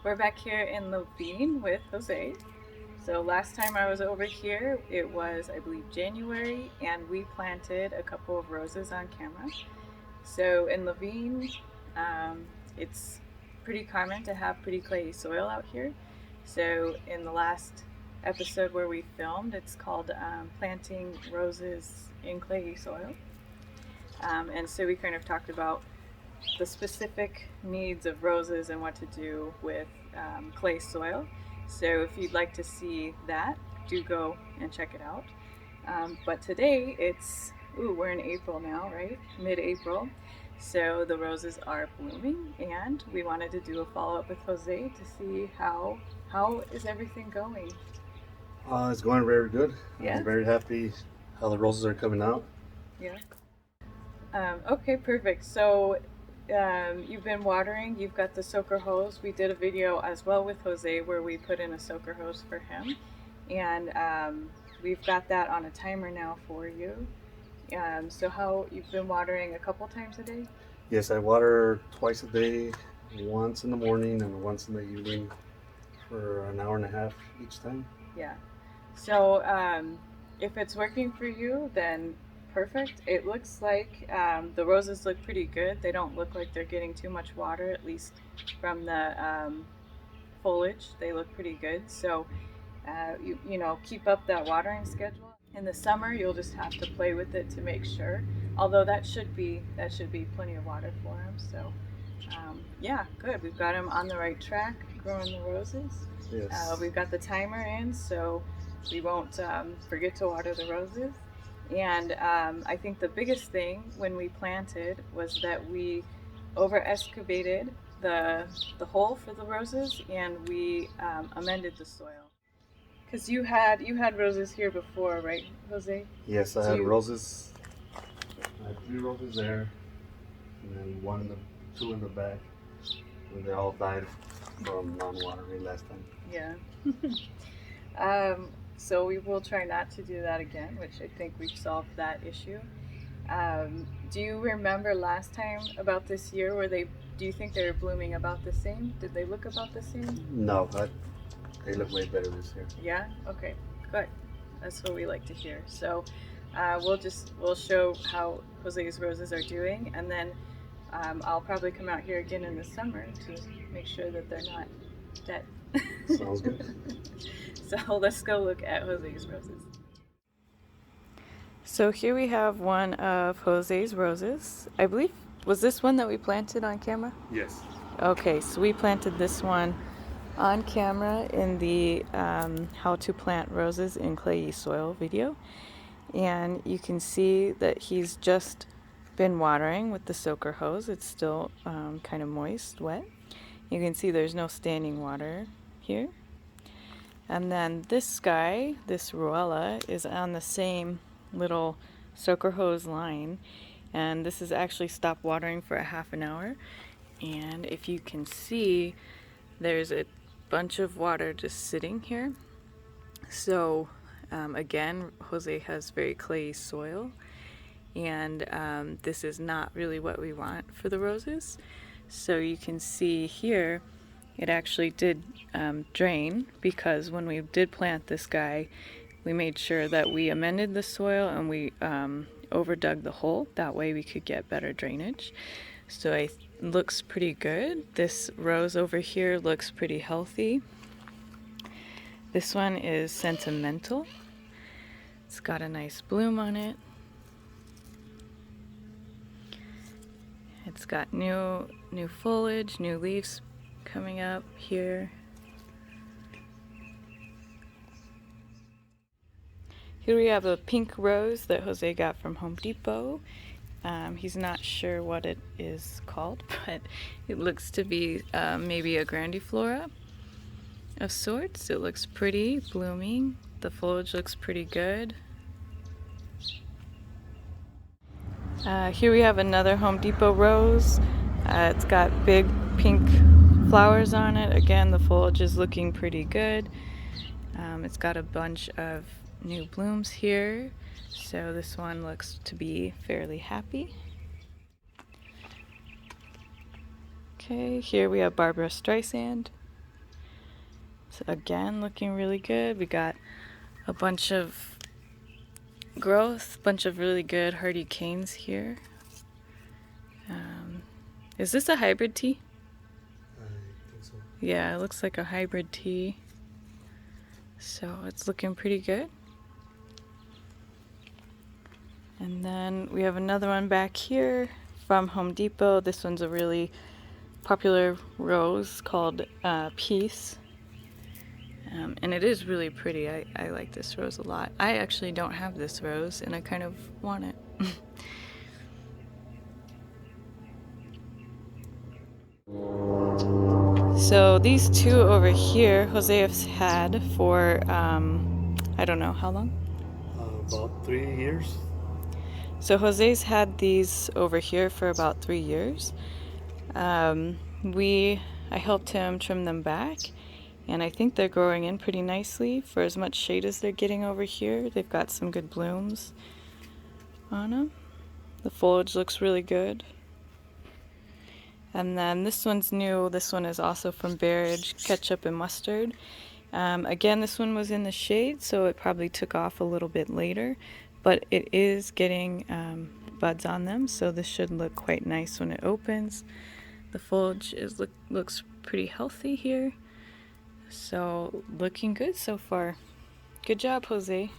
We're back here in Levine with Jose. So last time I was over here, it was, I believe, January, and we planted a couple of roses on camera. So in Levine, um, it's pretty common to have pretty clayey soil out here. So in the last episode where we filmed, it's called Planting Roses in Clayey Soil. And so we kind of talked about the specific needs of roses and what to do with clay soil. So if you'd like to see that, do go and check it out. But today we're in April now, right? Mid-April. So the roses are blooming, and we wanted to do a follow-up with Jose to see how is everything going. It's going very good. Yeah. I'm very happy how the roses are coming out. Yeah. Okay, perfect. So you've been watering, you've got the soaker hose. We did a video as well with Jose where we put in a soaker hose for him. And we've got that on a timer now for you. So how you've been watering a couple times a day? Yes, I water twice a day, once in the morning and once in the evening for an hour and a half each time. Yeah. So if it's working for you, then perfect. It looks like the roses look pretty good. They don't look like they're getting too much water, at least from the foliage. They look pretty good. So you know, keep up that watering schedule. In the summer, you'll just have to play with it to make sure. Although that should be plenty of water for them. So yeah, good. We've got them on the right track, growing the roses. Yes. We've got the timer in, so we won't forget to water the roses. And I think the biggest thing when we planted was that we over excavated the hole for the roses, and we amended the soil. Because you had roses here before, right, Jose? Yes, I had roses. I had 3 roses there, and then two in the back, and they all died from non-watering last time. Yeah. So we will try not to do that again, which I think we've solved that issue. Do you remember last time about this year? Do you think they were blooming about the same? Did they look about the same? No, they look way better this year. Yeah? Okay, good. That's what we like to hear. So we'll show how Jose's roses are doing, and then I'll probably come out here again in the summer to make sure that they're not dead. Sounds good. So let's go look at Jose's roses. So here we have one of Jose's roses. I believe, was this one that we planted on camera? Yes. Okay, so we planted this one on camera in the how to plant roses in clayey soil video. And you can see that he's just been watering with the soaker hose. It's still kind of moist, wet. You can see there's no standing water here. And then this guy, this Ruella, is on the same little soaker hose line. And this is actually stopped watering for a half an hour. And if you can see, there's a bunch of water just sitting here. So again, Jose has very clayey soil. And this is not really what we want for the roses. So you can see here, it actually did drain, because when we did plant this guy, we made sure that we amended the soil and we overdug the hole. That way we could get better drainage. So it looks pretty good. This rose over here looks pretty healthy. This one is sentimental. It's got a nice bloom on it. It's got new foliage, new leaves coming up here. Here we have a pink rose that Jose got from Home Depot. He's not sure what it is called, but it looks to be maybe a grandiflora of sorts. It looks pretty, blooming. The foliage looks pretty good. Here we have another Home Depot rose. It's got big pink flowers on it. Again, the foliage is looking pretty good. It's got a bunch of new blooms here, so this one looks to be fairly happy. Okay, here we have Barbara Streisand. So again, looking really good. We got a bunch of growth, bunch of really good hardy canes here. Is this a hybrid tea? I think so. Yeah, it looks like a hybrid tea. So it's looking pretty good. And then we have another one back here from Home Depot. This one's a really popular rose called Peace. And it is really pretty. I like this rose a lot. I actually don't have this rose and I kind of want it. So these two over here, Jose has had for, I don't know, how long? About 3 years. So Jose's had these over here for about 3 years. I helped him trim them back, and I think they're growing in pretty nicely for as much shade as they're getting over here. They've got some good blooms on them. The foliage looks really good. And then this one's new. This one is also from Barrage, Ketchup and Mustard. Again, this one was in the shade, so it probably took off a little bit later, but it is getting buds on them, so this should look quite nice when it opens. The foliage looks pretty healthy here, so looking good so far. Good job, Jose.